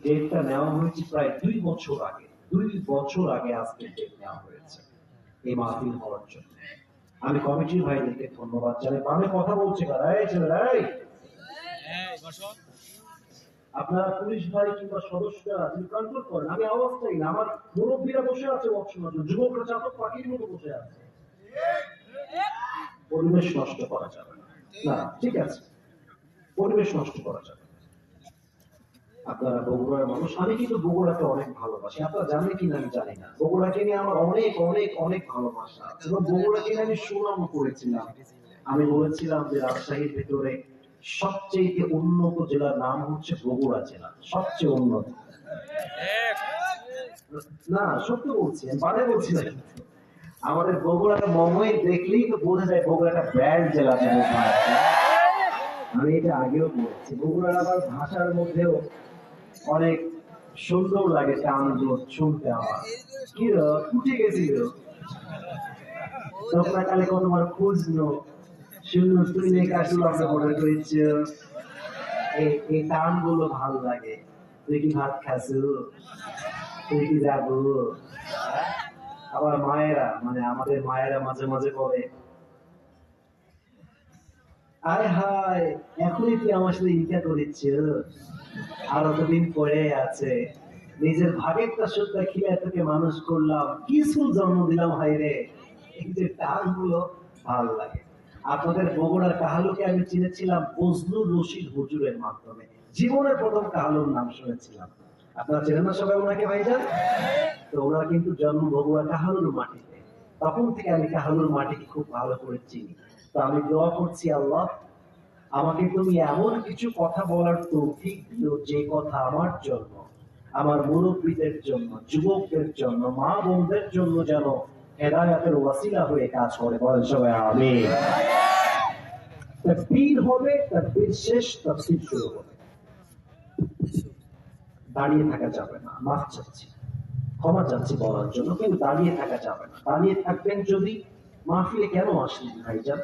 ডেটটা নেওয়া হয়েছে প্রায় 2 বছর আগে। 2 বছর আগে আজকে ডেট নেওয়া হয়েছে এই মাহফিল হওয়ার জন্য। আমি কমিটির ভাইদেরকে ধন্যবাদ জানাই। আমি কথা বলছি কারা? এই ছেলেরা, এই আপনারা পুলিশ ভাই কিংবা সদস্যরা যিনি কন্ট্রোল করেন, আমি আওয়াজ চাই না। আমার মুরব্বীরা বসে আছে, অপশনাল যুবকরা চাতক পাখির মতো বসে আছে। পরিবেশ নষ্ট করা যাবে না। না, ঠিক আছে, পরিবেশ নষ্ট করা যাবে। আপনারা বগুড়ার মানুষ, আমি কিন্তু বগুড়াকে অনেক ভালোবাসি। আপনারা জানেন কিনা আমি জানি না, বগুড়াকে নিয়ে আমার অনেক অনেক অনেক ভালোবাসা আছে এবং বগুড়াকে নিয়ে আমি সুনাম করেছিলাম। আমি বলেছিলাম যে রাজশাহীর ভিতরে সবচেয়ে উন্নত জেলার নাম হচ্ছে বগুড়া জেলা, সবচেয়ে উন্নত। না, সত্য বলছি, আমি বারে বলছি না। আমাদের বগুড়ার মোমোই দেখলেই তো বোঝা যায় বগুড়া একটা ব্র্যান্ড জেলা। আমি এটা আগেও বলেছি, বগুড়ার আবার ভাষার মধ্যেও অনেক সুন্দর লাগে টানগুলো শুনতে। আমার কি উঠে গেছিল তোমরা কালে কতবার খুঁজলো শূন্য তুই লেখা শুরু আমরা মনে করেছি। এই টানগুলো ভালো লাগে। তুই কি ভাত খাসু, তুই কি যাবো। আবার মায়েরা, মানে আমাদের মায়েরা মাঝে মাঝে বলে, আয় হায় এখনই তুই আমার সাথে ইটা করেছ, আর অতদিন পরে আছে। নিজের ভাগেরটা সত্যা খিলে তোকে মানুষ করলাম, কিছু জন্ম দিলাম হাই রে। এই যে টানগুলো ভালো লাগে। আপনাদের বগুড়ার কাহালুকে আমি চিনেছিলাম বজলুর রশিদ হুজুরের মাধ্যমে। জীবনের প্রথম কাহালুর নাম শুনেছিলাম। আপনারা চেনেন না সবাই ওনাকে ভাইজান? তো ওনারা কিন্তু জন্ম বগুড়া কাহালুর মাটিতে। তখন থেকে আমি কাহালুর মাটিকে খুব ভালো করে চিনি। তো আমি দোয়া করছি, আল্লাহ আমাকে তুমি এমন কিছু কথা বলার তৌফিক দিও যে কথা আমার জন্য, আমার মুরব্বীদের জন্য, যুবকদের জন্য, মা বোনদের জন্য যেন হেদায়েতের ওয়াসিলা হয়ে কাজ করে। বলেন সবাই আমিন। তাকবীর হবে, তাকবীর শেষ, তাফসীর শুরু হবে। দাঁড়িয়ে থাকা যাবে না। মাফ চাচ্ছি, ক্ষমা চাচ্ছি বলার জন্য, কিন্তু দাঁড়িয়ে থাকা যাবে না। দাঁড়িয়ে থাকবেন যদি, মাহফিলে কেন আসলেন ভাইজান?